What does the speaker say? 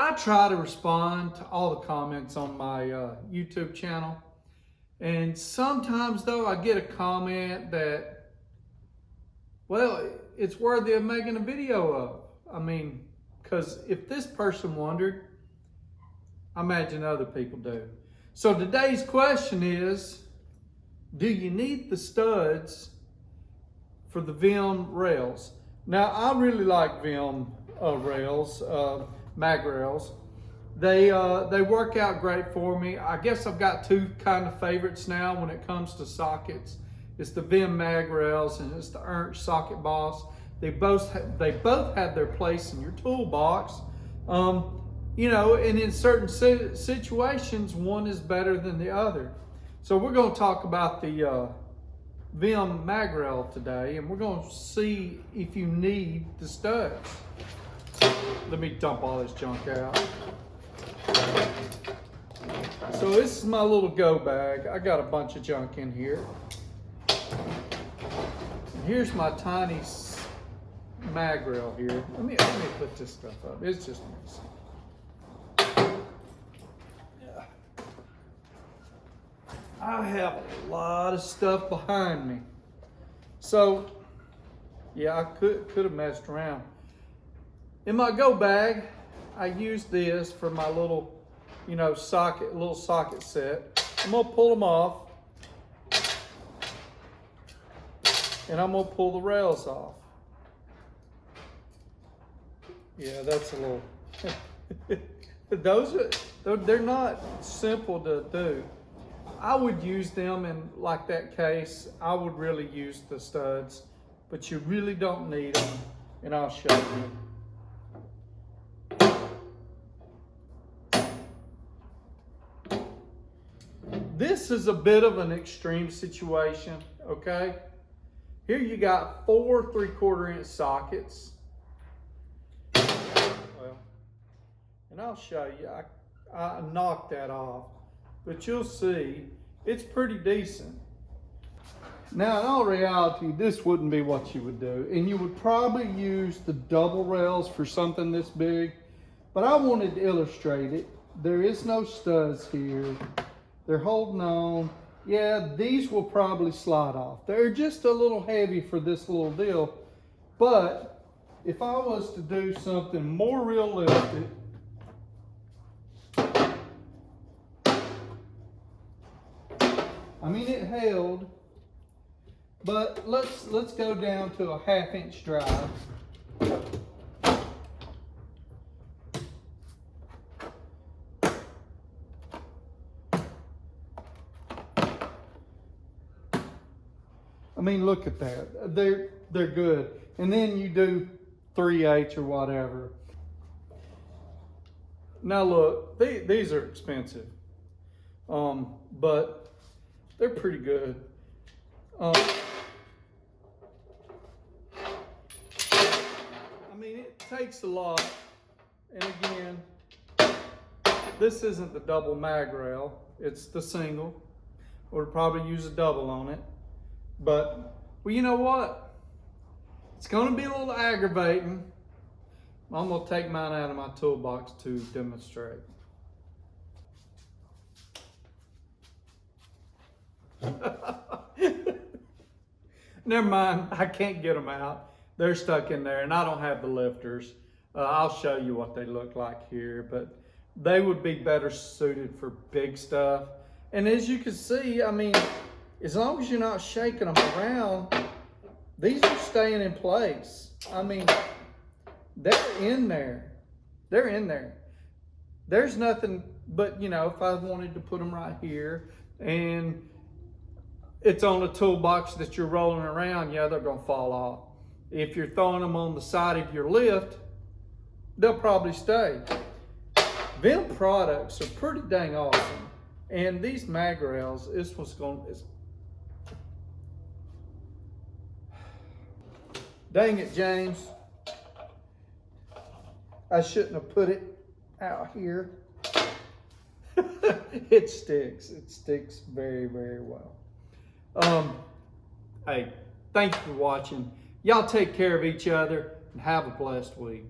I try to respond to all the comments on my YouTube channel. And sometimes though I get a comment that, well, it's worthy of making a video of. I mean, because if this person wondered, I imagine other people do. So today's question is, do you need the studs for the Vim rails? Now, I really like Vim rails, Magrails. They work out great for me. I guess I've got two kind of favorites now when it comes to sockets. It's the Vim Magrails and it's the Ernst Socket Boss. They both have their place in your toolbox. You know, and in certain situations, one is better than the other. So we're going to talk about the Vim Magrail today, and we're going to see if you need the studs. Let me dump all this junk out. So this is my little go bag. I got a bunch of junk in here. And here's my tiny Magrail here. Let me put this stuff up. It's just messy. I have a lot of stuff behind me. So, yeah, I could have messed around. In my go bag, I use this for my little, you know, little socket set. I'm gonna pull them off. And I'm gonna pull the rails off. Yeah, that's a little, they're not simple to do. I would use them in like that case. I would really use the studs, but you really don't need them, and I'll show you. This is a bit of an extreme situation, okay? Here you got 4 3/4 inch sockets. Well, and I'll show you, I knocked that off. But you'll see, it's pretty decent. Now, in all reality, this wouldn't be what you would do. And you would probably use the double rails for something this big. But I wanted to illustrate it. There is no studs here. They're holding on. Yeah, these will probably slide off. They're just a little heavy for this little deal. But if I was to do something more realistic, I mean, it held, but let's go down to a 1/2 inch drive. I mean, look at that. They're good. And then you do 3/8 or whatever. Now look, these are expensive, but they're pretty good. I mean, it takes a lot. And again, this isn't the double Magrail, it's the single. Or probably use a double on it. But, well, you know what? It's gonna be a little aggravating. I'm gonna take mine out of my toolbox to demonstrate. Never mind, I can't get them out. They're stuck in there and I don't have the lifters. I'll show you what they look like here, but they would be better suited for big stuff. And as you can see, I mean, as long as you're not shaking them around, these are staying in place. I mean, they're in there. They're in there. There's nothing but, you know, if I wanted to put them right here and it's on a toolbox that you're rolling around, yeah, they're gonna fall off. If you're throwing them on the side of your lift, they'll probably stay. Vim products are pretty dang awesome. And these Magrails, this one's going, dang it, James. I shouldn't have put it out here. It sticks very, very well. Hey, thanks for watching. Y'all take care of each other and have a blessed week.